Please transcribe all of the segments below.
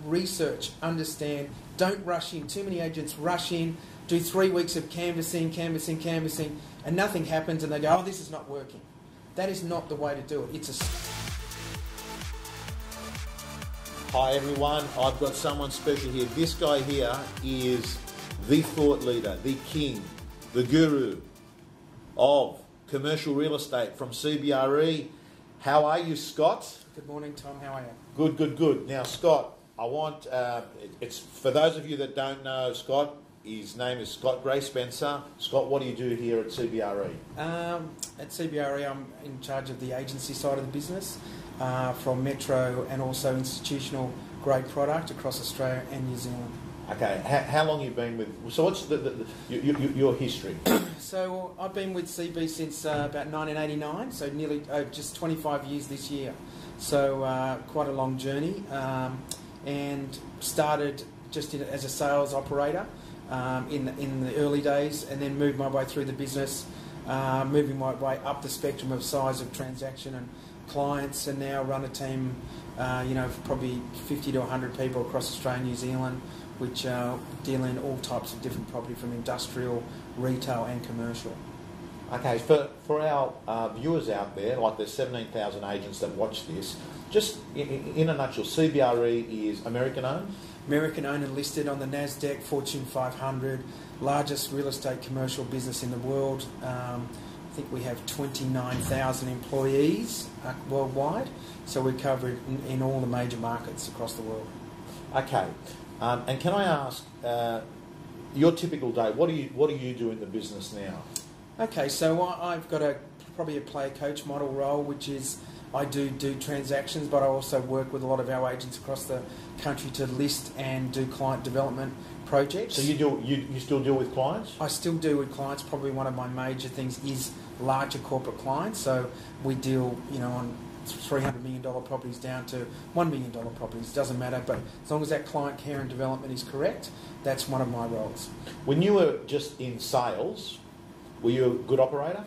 research, understand, don't rush in. Too many agents rush in, do 3 weeks of canvassing, and nothing happens, and they go, oh, this is not working. That is not the way to do it. Hi everyone, I've got someone special here. This guy here is the thought leader, the king, the guru of commercial real estate from CBRE. How are you, Scott? Good morning, Tom. How are you? Good. Now, Scott, I want, it's for those of you that don't know Scott, his name is Scott Gray Spencer. Scott, what do you do here at CBRE? At CBRE, I'm in charge of the agency side of the business, from metro and also institutional grade product across Australia and New Zealand. Okay, how long have you been with... So what's your history? So I've been with CB since about 1989, so nearly just 25 years this year. So quite a long journey, and started just as a sales operator in the early days, and then moved my way through the business, moving my way up the spectrum of size of transaction and clients, and now run a team, probably 50 to 100 people across Australia and New Zealand, which deal in all types of different property, from industrial, retail and commercial. Okay, for our viewers out there, like there's 17,000 agents that watch this, just in a nutshell, CBRE is American owned? American owned and listed on the NASDAQ, Fortune 500, largest real estate commercial business in the world. I think we have 29,000 employees worldwide, so we're covered in all the major markets across the world. Okay. And can I ask, your typical day, what do you do in the business now? Okay, so I've got probably a player coach model role, which is I do transactions, but I also work with a lot of our agents across the country to list and do client development projects. So you still deal with clients? I still deal with clients. Probably one of my major things is larger corporate clients. So we deal, on $300 million properties down to $1 million properties. Doesn't matter, but as long as that client care and development is correct, that's one of my roles. When you were just in sales, were you a good operator?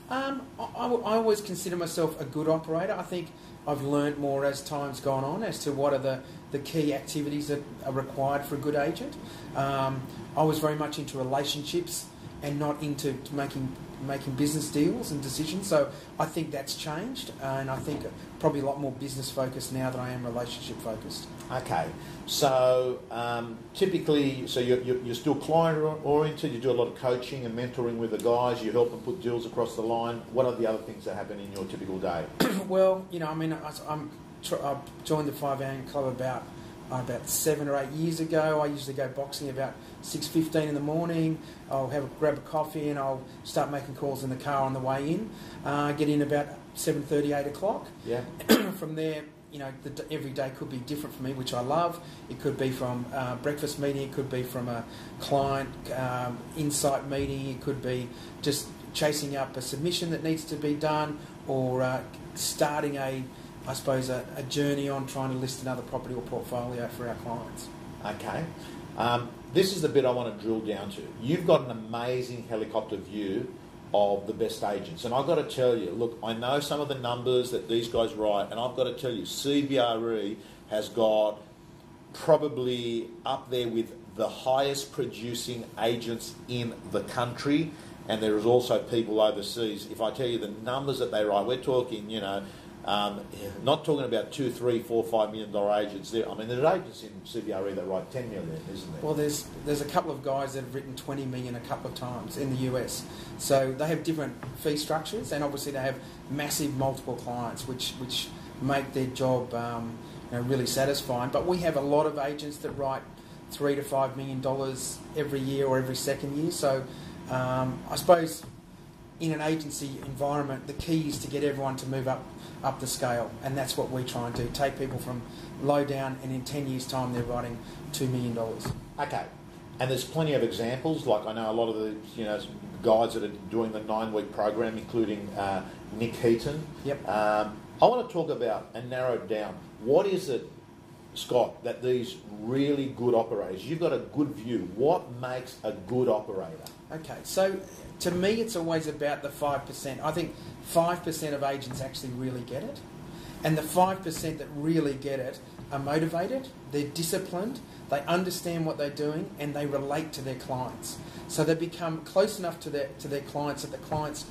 I always consider myself a good operator. I think I've learned more as time's gone on as to what are the key activities that are required for a good agent. I was very much into relationships and not into making business deals and decisions. So I think that's changed, and I think probably a lot more business focused now than I am relationship focused. Okay, so typically, so you're still client oriented. You do a lot of coaching and mentoring with the guys. You help them put deals across the line. What are the other things that happen in your typical day? Well, I joined the 5 a.m. club about 7 or 8 years ago. I usually go boxing about 6:15 in the morning. I'll grab a coffee and I'll start making calls in the car on the way in. Get in about 7:30, 8 o'clock. Yeah. From there, every day could be different for me, which I love. It could be from breakfast meeting. It could be from a client insight meeting. It could be just chasing up a submission that needs to be done, or starting a journey on trying to list another property or portfolio for our clients. Okay. This is the bit I want to drill down to. You've got an amazing helicopter view of the best agents. And I've got to tell you, look, I know some of the numbers that these guys write, and I've got to tell you, CBRE has got probably up there with the highest producing agents in the country, and there is also people overseas. If I tell you the numbers that they write, we're talking, not talking about $2, $3, $4, $5 million agents. There's agents in CBRE that write $10 million, isn't there? Well, there's a couple of guys that have written $20 million a couple of times in the US. So they have different fee structures, and obviously they have massive multiple clients, which make their job really satisfying. But we have a lot of agents that write $3 to $5 million every year or every second year. So I suppose in an agency environment, the key is to get everyone to move up the scale, and that's what we try and do. Take people from low down, and in 10 years' time, they're writing $2 million. Okay. And there's plenty of examples. Like I know a lot of the guys that are doing the 9-week program, including Nick Heaton. Yep. I want to talk about and narrow it down. What is it, Scott, that these really good operators, you've got a good view. What makes a good operator? Okay, so to me, it's always about the 5%. I think 5% of agents actually really get it. And the 5% that really get it are motivated, they're disciplined, they understand what they're doing, and they relate to their clients. So they become close enough to their clients that the clients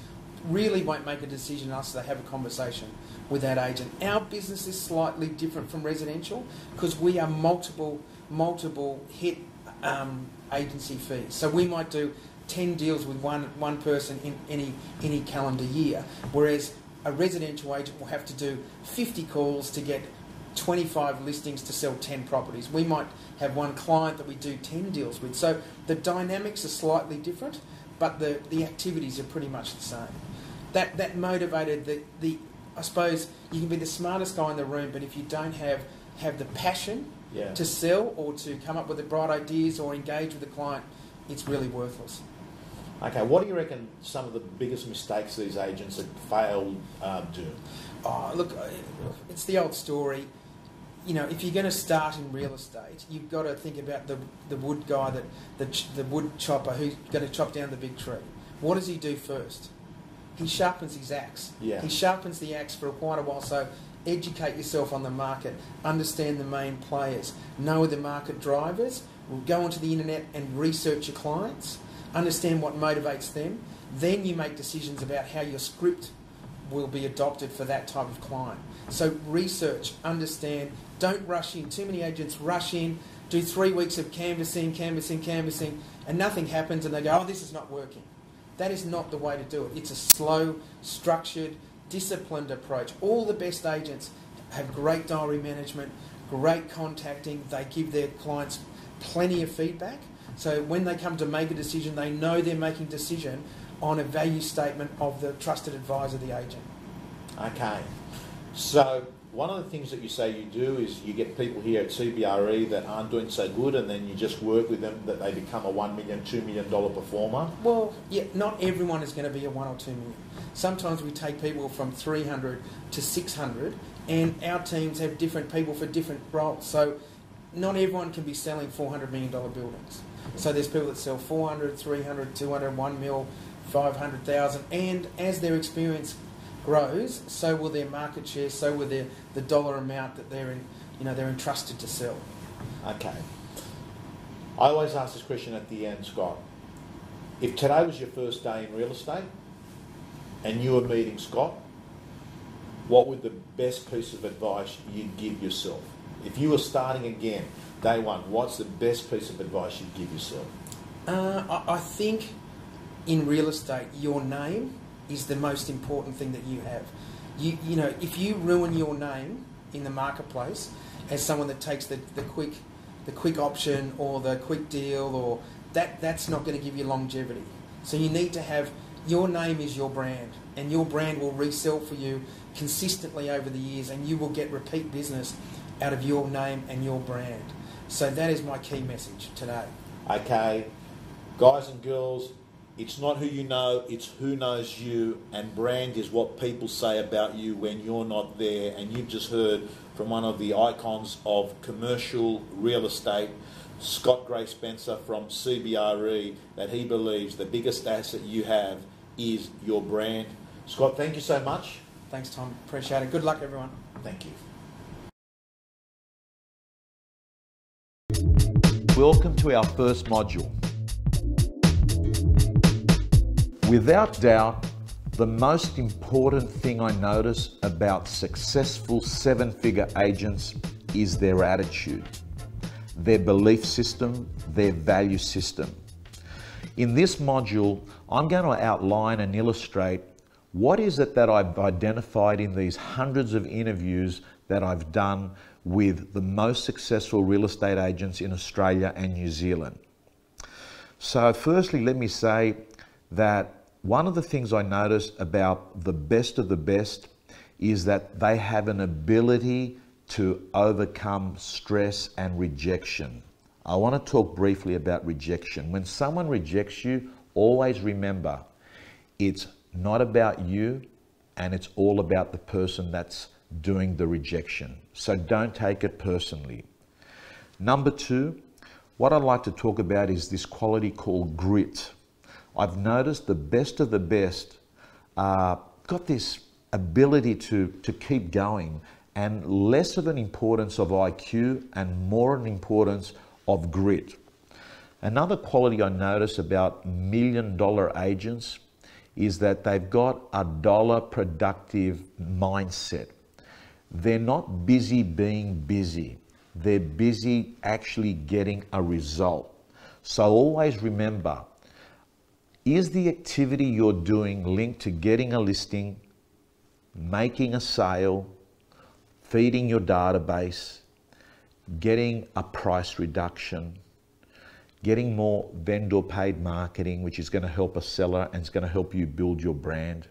really won't make a decision unless they have a conversation with that agent. Our business is slightly different from residential because we are multiple hit agency fees. So we might do 10 deals with one person in any calendar year, whereas a residential agent will have to do 50 calls to get 25 listings to sell 10 properties. We might have one client that we do 10 deals with. So the dynamics are slightly different, but the activities are pretty much the same. That motivated I suppose you can be the smartest guy in the room, but if you don't have the passion to sell or to come up with the bright ideas or engage with the client, it's really worthless. Okay, what do you reckon some of the biggest mistakes these agents that failed do? Oh, look, it's the old story. You know, if you're going to start in real estate, you've got to think about the wood guy, the wood chopper who's going to chop down the big tree. What does he do first? He sharpens his axe. Yeah. He sharpens the axe for quite a while. So educate yourself on the market, understand the main players, know the market drivers, go onto the internet and research your clients, understand what motivates them. Then you make decisions about how your script will be adopted for that type of client. So research, understand, don't rush in. Too many agents rush in, do 3 weeks of canvassing, and nothing happens and they go, oh, this is not working. That is not the way to do it. It's a slow, structured, disciplined approach. All the best agents have great diary management, great contacting. They give their clients plenty of feedback. So when they come to make a decision, they know they're making a decision on a value statement of the trusted advisor, the agent. Okay. So one of the things that you say you do is you get people here at CBRE that aren't doing so good, and then you just work with them that they become a $1 million, $2 million performer. Well, yeah, not everyone is going to be a 1 or 2 million. Sometimes we take people from 300 to 600, and our teams have different people for different roles. So not everyone can be selling $400 million buildings. So there's people that sell 400, 300, 200, 1 mil, 500,000, and as their experience grows, so will their market share, so will the dollar amount that they're entrusted to sell. Okay. I always ask this question at the end, Scott. If today was your first day in real estate and you were meeting Scott, what would the best piece of advice you'd give yourself? If you were starting again, day one, what's the best piece of advice you'd give yourself? I think in real estate, your name is the most important thing that you have. You know, if you ruin your name in the marketplace as someone that takes the quick option or the quick deal, or that's not going to give you longevity. So you need to have, your name is your brand, and your brand will resell for you consistently over the years, and you will get repeat business out of your name and your brand. So that is my key message today. Okay, guys and girls, it's not who you know, it's who knows you, and brand is what people say about you when you're not there. And you've just heard from one of the icons of commercial real estate, Scott Gray Spencer from CBRE, that he believes the biggest asset you have is your brand. Scott, thank you so much. Thanks, Tom. Appreciate it. Good luck, everyone. Thank you. Welcome to our first module. Without doubt, the most important thing I notice about successful seven-figure agents is their attitude, their belief system, their value system. In this module, I'm going to outline and illustrate what is it that I've identified in these hundreds of interviews that I've done with the most successful real estate agents in Australia and New Zealand. So firstly, let me say that one of the things I notice about the best of the best is that they have an ability to overcome stress and rejection. I want to talk briefly about rejection. When someone rejects you, always remember, it's not about you and it's all about the person that's doing the rejection. So don't take it personally. Number two, what I'd like to talk about is this quality called grit. I've noticed the best of the best got this ability to keep going and less of an importance of IQ and more an importance of grit. Another quality I notice about million-dollar agents is that they've got a dollar productive mindset. They're not busy being busy. They're busy actually getting a result. So always remember, is the activity you're doing linked to getting a listing, making a sale, feeding your database, getting a price reduction, getting more vendor paid marketing, which is going to help a seller and it's going to help you build your brand?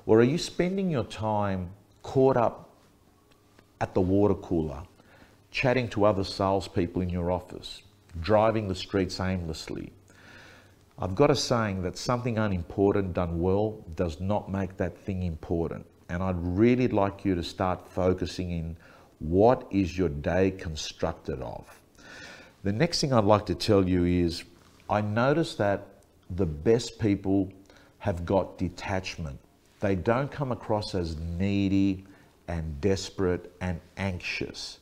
Or are you spending your time caught up at the water cooler, chatting to other salespeople in your office, driving the streets aimlessly? I've got a saying that something unimportant done well does not make that thing important. And I'd really like you to start focusing in what is your day constructed of. The next thing I'd like to tell you is I notice that the best people have got detachment. They don't come across as needy and desperate and anxious.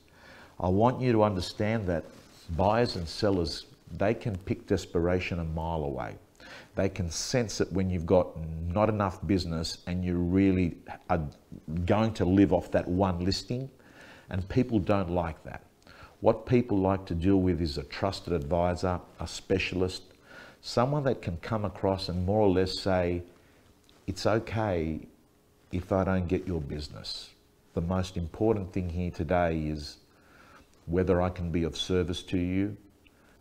I want you to understand that buyers and sellers, they can pick desperation a mile away. They can sense it when you've got not enough business and you really are going to live off that one listing, and people don't like that. What people like to deal with is a trusted advisor, a specialist, someone that can come across and more or less say, it's okay if I don't get your business. The most important thing here today is whether I can be of service to you.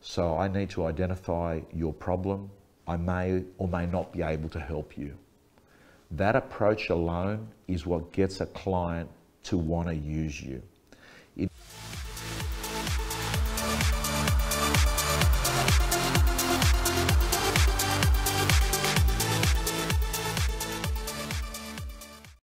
So I need to identify your problem. I may or may not be able to help you. That approach alone is what gets a client to want to use you.